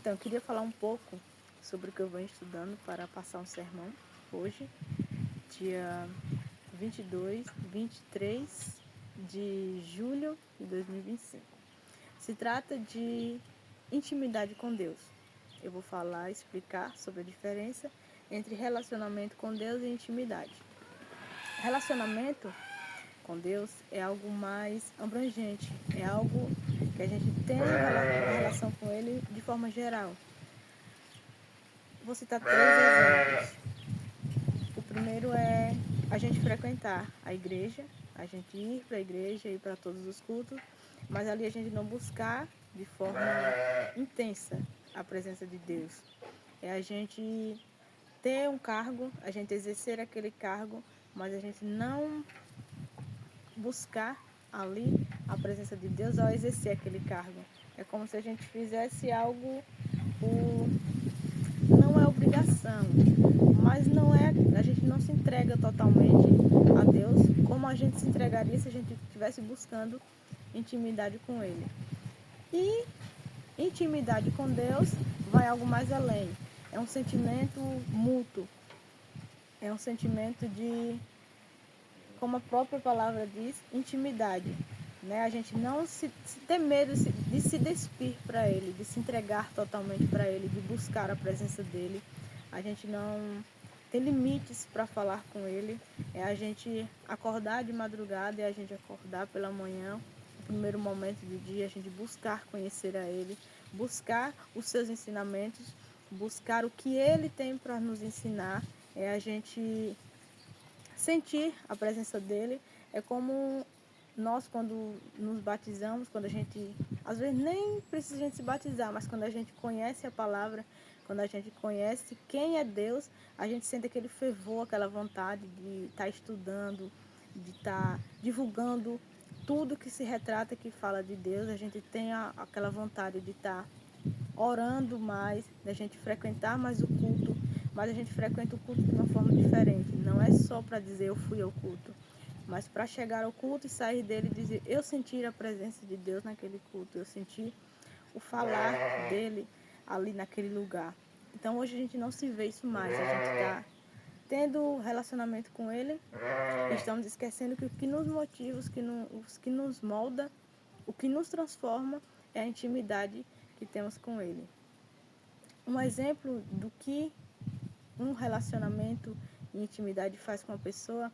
Então, eu queria falar um pouco sobre o que eu venho estudando para passar um sermão hoje, dia 23 de julho de 2025. Se trata de intimidade com Deus. Eu vou explicar sobre a diferença entre relacionamento com Deus e intimidade. Relacionamento com Deus é algo mais abrangente, é algo que a gente tem uma relação com Ele de forma geral. Vou citar 3 exemplos. O primeiro é a gente frequentar a igreja, a gente ir para a igreja, ir para todos os cultos, mas ali a gente não buscar de forma intensa a presença de Deus. É a gente ter um cargo, a gente exercer aquele cargo, mas a gente não buscar ali a presença de Deus ao exercer aquele cargo. É como se a gente fizesse algo por... não é obrigação, mas não é, a gente não se entrega totalmente a Deus como a gente se entregaria se a gente estivesse buscando intimidade com Ele. E intimidade com Deus vai algo mais além. É um sentimento mútuo. É um sentimento de, como a própria palavra diz, intimidade. Né? A gente não se ter medo de se despir para Ele, de se entregar totalmente para Ele, de buscar a presença dEle. A gente não tem limites para falar com Ele. É a gente acordar de madrugada, é a gente acordar pela manhã, no primeiro momento do dia, a gente buscar conhecer a Ele, buscar os seus ensinamentos, buscar o que Ele tem para nos ensinar. É a gente sentir a presença dEle. É como nós, quando nos batizamos, quando a gente, às vezes nem precisa a gente se batizar, mas quando a gente conhece a palavra, quando a gente conhece quem é Deus, a gente sente aquele fervor, aquela vontade de estar estudando, de estar divulgando tudo que se retrata, que fala de Deus. A gente tem aquela vontade de estar orando mais, da gente frequentar mais o culto, mas a gente frequenta o culto de uma forma diferente. Não é só para dizer eu fui ao culto, mas para chegar ao culto e sair dele e dizer eu senti a presença de Deus naquele culto, eu senti o falar dele ali naquele lugar. Então hoje a gente não se vê isso mais, a gente está tendo relacionamento com ele, estamos esquecendo que o que nos motiva, o que nos molda, o que nos transforma é a intimidade que temos com ele. Um exemplo do que um relacionamento e intimidade faz com a pessoa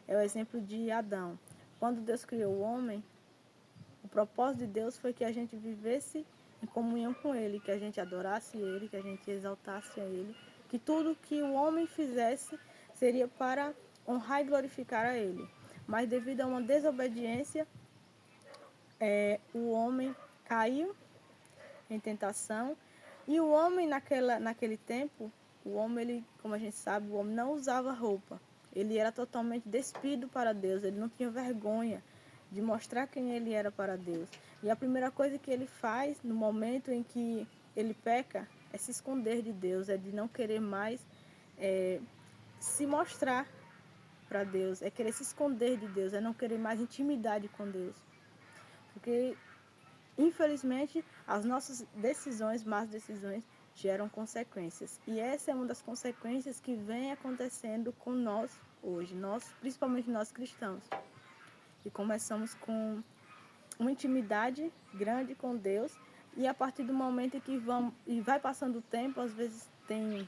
é o exemplo de Adão. Quando Deus criou o homem, o propósito de Deus foi que a gente vivesse em comunhão com Ele, que a gente adorasse Ele, que a gente exaltasse a Ele, que tudo que o homem fizesse seria para honrar e glorificar a Ele. Mas devido a uma desobediência, o homem caiu em tentação, e o homem naquele tempo, o homem, ele, como a gente sabe, o homem não usava roupa. Ele era totalmente despido para Deus, ele não tinha vergonha de mostrar quem ele era para Deus. E a primeira coisa que ele faz no momento em que ele peca é se esconder de Deus, é de não querer mais se mostrar para Deus, é querer se esconder de Deus, é não querer mais intimidade com Deus. Porque infelizmente, as nossas decisões, más decisões, geram consequências. E essa é uma das consequências que vem acontecendo com nós hoje, principalmente nós cristãos. E começamos com uma intimidade grande com Deus, e a partir do momento em que vai passando o tempo, às vezes tem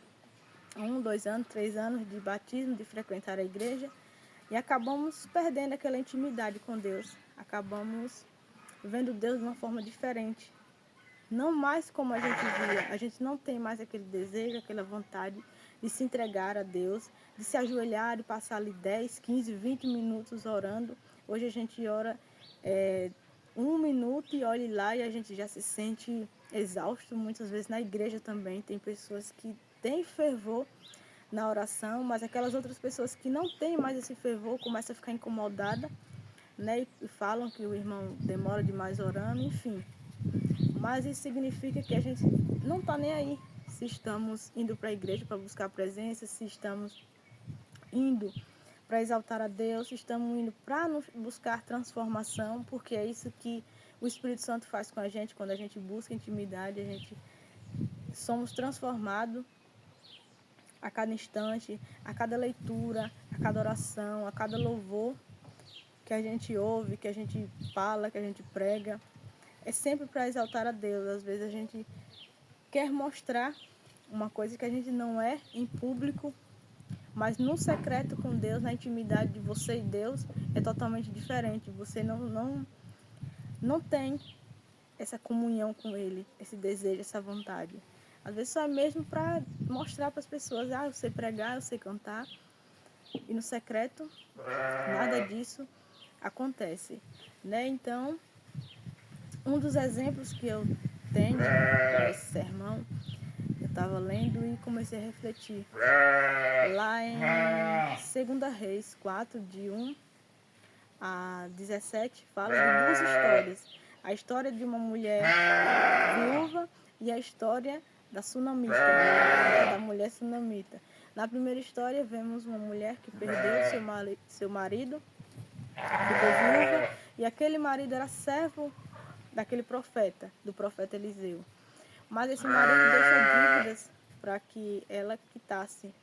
1, 2 anos, 3 anos de batismo, de frequentar a igreja, e acabamos perdendo aquela intimidade com Deus. Acabamos vendo Deus de uma forma diferente. Não mais como a gente via. A gente não tem mais aquele desejo, aquela vontade de se entregar a Deus, de se ajoelhar e passar ali 10, 15, 20 minutos orando. Hoje a gente ora 1 minuto e olhe lá e a gente já se sente exausto. Muitas vezes na igreja também tem pessoas que têm fervor na oração, mas aquelas outras pessoas que não têm mais esse fervor começam a ficar incomodadas, né? E falam que o irmão demora demais orando, enfim. Mas isso significa que a gente não está nem aí se estamos indo para a igreja para buscar a presença, se estamos indo para exaltar a Deus, se estamos indo para buscar transformação, porque é isso que o Espírito Santo faz com a gente quando a gente busca intimidade, a gente somos transformados a cada instante, a cada leitura, a cada oração, a cada louvor que a gente ouve, que a gente fala, que a gente prega. É sempre para exaltar a Deus. Às vezes a gente quer mostrar uma coisa que a gente não é em público, mas no secreto com Deus, na intimidade de você e Deus, é totalmente diferente. Você não tem essa comunhão com Ele, esse desejo, essa vontade. Às vezes só é mesmo para mostrar para as pessoas, eu sei pregar, eu sei cantar. E no secreto, nada disso acontece, né? Então, um dos exemplos que eu tenho para esse sermão, eu estava lendo e comecei a refletir. Lá em 2 Reis 4, de 1 a 17, fala de duas histórias. A história de uma mulher viúva e a história da sunamita, da mulher sunamita. Na primeira história, vemos uma mulher que perdeu seu marido, ficou viúva, e aquele marido era servo daquele profeta, do profeta Eliseu. Mas esse marido deixou dívidas para que ela quitasse.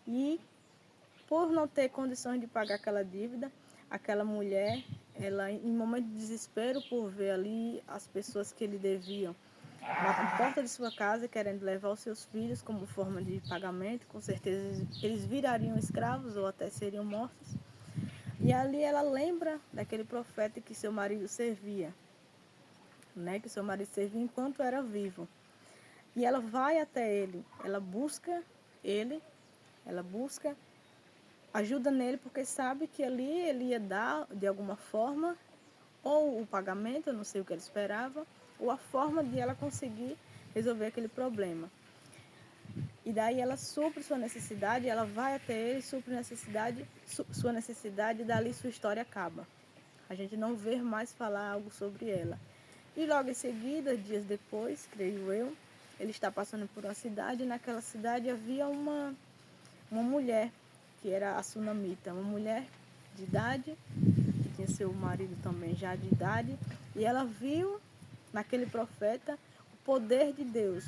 E por não ter condições de pagar aquela dívida, aquela mulher, ela em momento de desespero por ver ali as pessoas que lhe deviam na porta de sua casa, querendo levar os seus filhos como forma de pagamento, com certeza eles virariam escravos ou até seriam mortos. E ali ela lembra daquele profeta que seu marido servia, né? Que seu marido servia enquanto era vivo. E ela vai até ele, ela busca ajuda nele, porque sabe que ali ele ia dar, de alguma forma, ou o pagamento, eu não sei o que ela esperava, ou a forma de ela conseguir resolver aquele problema. E daí ela supre sua necessidade, ela vai até ele, supre sua necessidade, e dali sua história acaba. A gente não vê mais falar algo sobre ela. E logo em seguida, dias depois, creio eu, ele está passando por uma cidade, e naquela cidade havia uma mulher, que era a sunamita, uma mulher de idade, que tinha seu marido também já de idade, e ela viu naquele profeta o poder de Deus.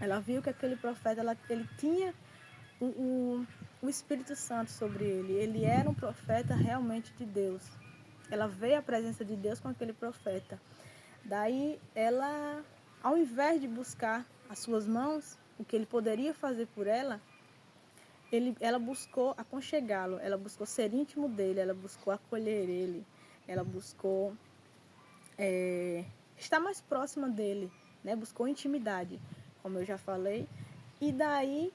Ela viu que aquele profeta, ele tinha o Espírito Santo sobre ele. Ele era um profeta realmente de Deus. Ela vê a presença de Deus com aquele profeta. Daí ela, ao invés de buscar as suas mãos, o que ele poderia fazer por ela, ela buscou aconchegá-lo, ela buscou ser íntimo dele, ela buscou acolher ele, ela buscou estar mais próxima dele, né? Buscou intimidade, como eu já falei. E daí,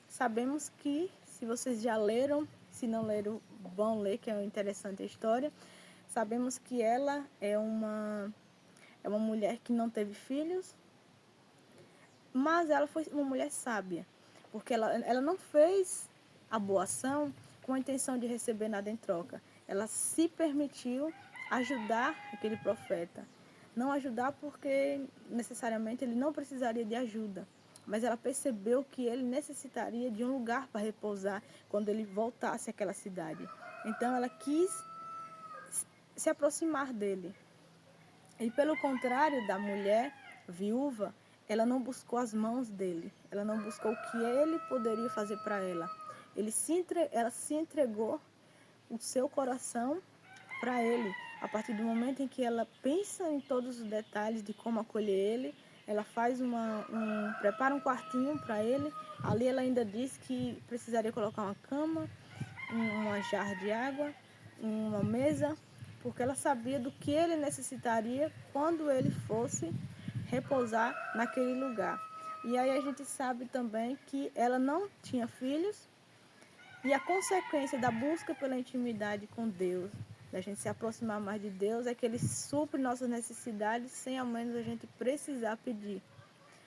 sabemos que, se vocês já leram, se não leram, vão ler, que é interessante a história. Sabemos que ela é uma mulher que não teve filhos, mas ela foi uma mulher sábia, porque ela não fez a boa ação com a intenção de receber nada em troca. Ela se permitiu ajudar aquele profeta. Não ajudar porque necessariamente ele não precisaria de ajuda, mas ela percebeu que ele necessitaria de um lugar para repousar quando ele voltasse àquela cidade. Então ela quis se aproximar dele. E pelo contrário da mulher viúva, ela não buscou as mãos dele, ela não buscou o que ele poderia fazer para ela. Ela se entregou o seu coração para ele. A partir do momento em que ela pensa em todos os detalhes de como acolher ele, ela faz prepara um quartinho para ele. Ali ela ainda diz que precisaria colocar uma cama, uma jarra de água, uma mesa, porque ela sabia do que ele necessitaria quando ele fosse repousar naquele lugar. E aí a gente sabe também que ela não tinha filhos, e a consequência da busca pela intimidade com Deus, da gente se aproximar mais de Deus, é que Ele supre nossas necessidades sem ao menos a gente precisar pedir.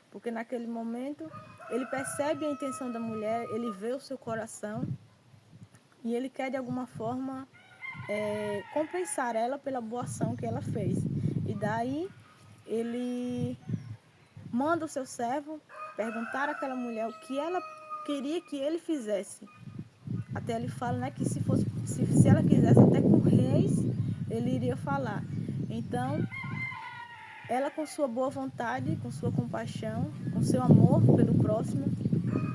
Porque naquele momento, Ele percebe a intenção da mulher, Ele vê o seu coração e Ele quer de alguma forma compensar ela pela boa ação que ela fez. E daí, Ele manda o seu servo perguntar àquela mulher o que ela queria que ele fizesse. Até ele fala, né, que se ela quisesse até com reis, ele iria falar. Então, ela com sua boa vontade, com sua compaixão, com seu amor pelo próximo,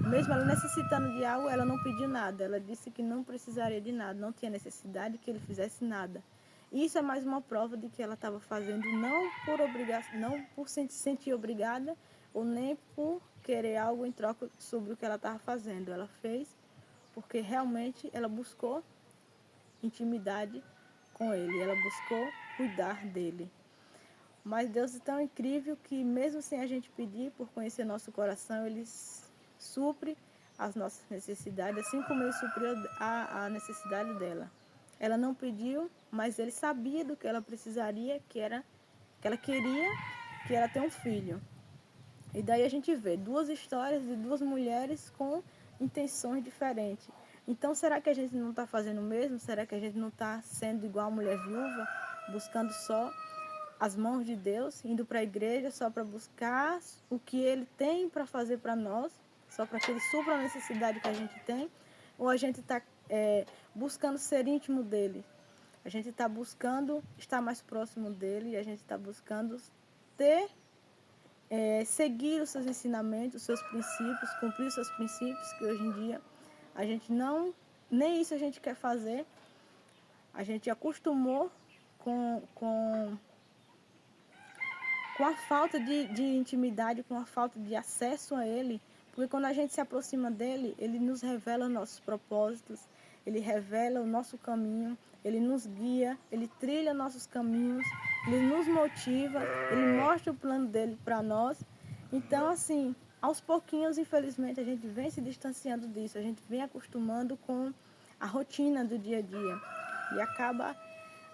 mesmo ela necessitando de algo, ela não pediu nada. Ela disse que não precisaria de nada, não tinha necessidade que ele fizesse nada. Isso é mais uma prova de que ela estava fazendo não por obrigação, não por se sentir obrigada ou nem por querer algo em troca sobre o que ela estava fazendo. Ela fez porque realmente ela buscou intimidade com ele, ela buscou cuidar dele. Mas Deus é tão incrível que mesmo sem a gente pedir, por conhecer nosso coração, Ele supre as nossas necessidades, assim como Ele supriu a necessidade dela. Ela não pediu, mas Ele sabia do que ela precisaria, que ela queria, que era ter um filho. E daí a gente vê duas histórias de duas mulheres com intenções diferentes. Então, será que a gente não está fazendo o mesmo? Será que a gente não está sendo igual a mulher viúva, buscando só as mãos de Deus, indo para a igreja só para buscar o que Ele tem para fazer para nós, só para que Ele supra a necessidade que a gente tem? Ou a gente está buscando ser íntimo dEle? A gente está buscando estar mais próximo dEle e a gente está buscando seguir os seus ensinamentos, os seus princípios, cumprir os seus princípios, que hoje em dia a gente não, nem isso a gente quer fazer. A gente acostumou com a falta de intimidade, com a falta de acesso a Ele, porque quando a gente se aproxima dEle, Ele nos revela nossos propósitos, Ele revela o nosso caminho, Ele nos guia, Ele trilha nossos caminhos, Ele nos motiva, Ele mostra o plano dEle para nós. Então, assim, aos pouquinhos, infelizmente, a gente vem se distanciando disso, a gente vem acostumando com a rotina do dia a dia e acaba,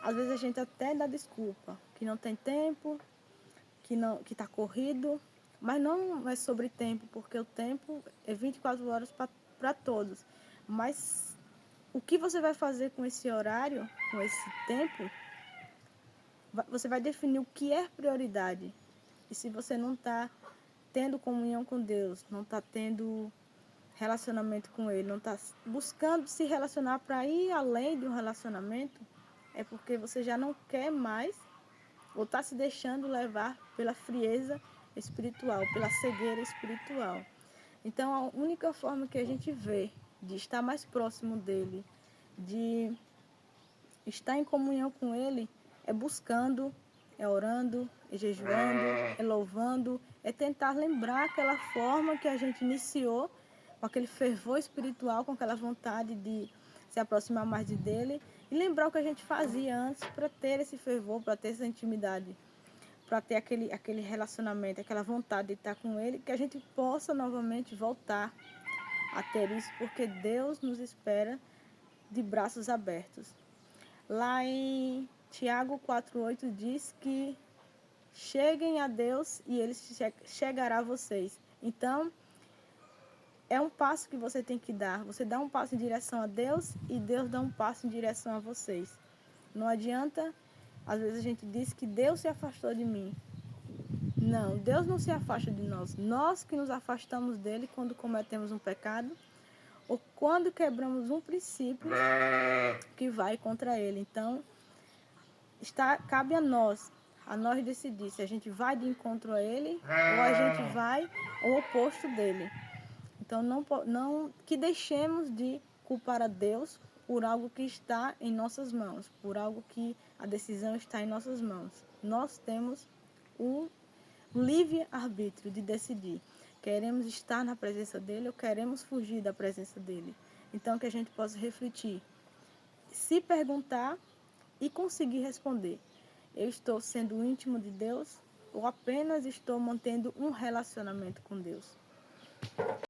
às vezes a gente até dá desculpa, que não tem tempo, que está corrido, mas não é sobre tempo, porque o tempo é 24 horas para todos. Mas o que você vai fazer com esse horário, com esse tempo, você vai definir o que é prioridade. E se você não está tendo comunhão com Deus, não está tendo relacionamento com Ele, não está buscando se relacionar para ir além de um relacionamento, é porque você já não quer mais ou está se deixando levar pela frieza espiritual, pela cegueira espiritual. Então, a única forma que a gente vê de estar mais próximo dele, de estar em comunhão com ele, é buscando, é orando, é jejuando, é louvando, é tentar lembrar aquela forma que a gente iniciou, com aquele fervor espiritual, com aquela vontade de se aproximar mais dele, e lembrar o que a gente fazia antes para ter esse fervor, para ter essa intimidade, para ter aquele relacionamento, aquela vontade de estar com ele, que a gente possa novamente voltar a ter isso, porque Deus nos espera de braços abertos. Lá em Tiago 4,8 diz que cheguem a Deus e Ele chegará a vocês. Então, é um passo que você tem que dar. Você dá um passo em direção a Deus e Deus dá um passo em direção a vocês. Não adianta, às vezes a gente diz que Deus se afastou de mim. Não, Deus não se afasta de nós. Nós que nos afastamos dele quando cometemos um pecado ou quando quebramos um princípio que vai contra ele. Então, cabe a nós decidir se a gente vai de encontro a ele ou a gente vai ao oposto dele. Então, não que deixemos de culpar a Deus por algo que está em nossas mãos, por algo que a decisão está em nossas mãos. Nós temos o livre-arbítrio de decidir. Queremos estar na presença dele ou queremos fugir da presença dele. Então, que a gente possa refletir, se perguntar e conseguir responder. Eu estou sendo íntimo de Deus ou apenas estou mantendo um relacionamento com Deus?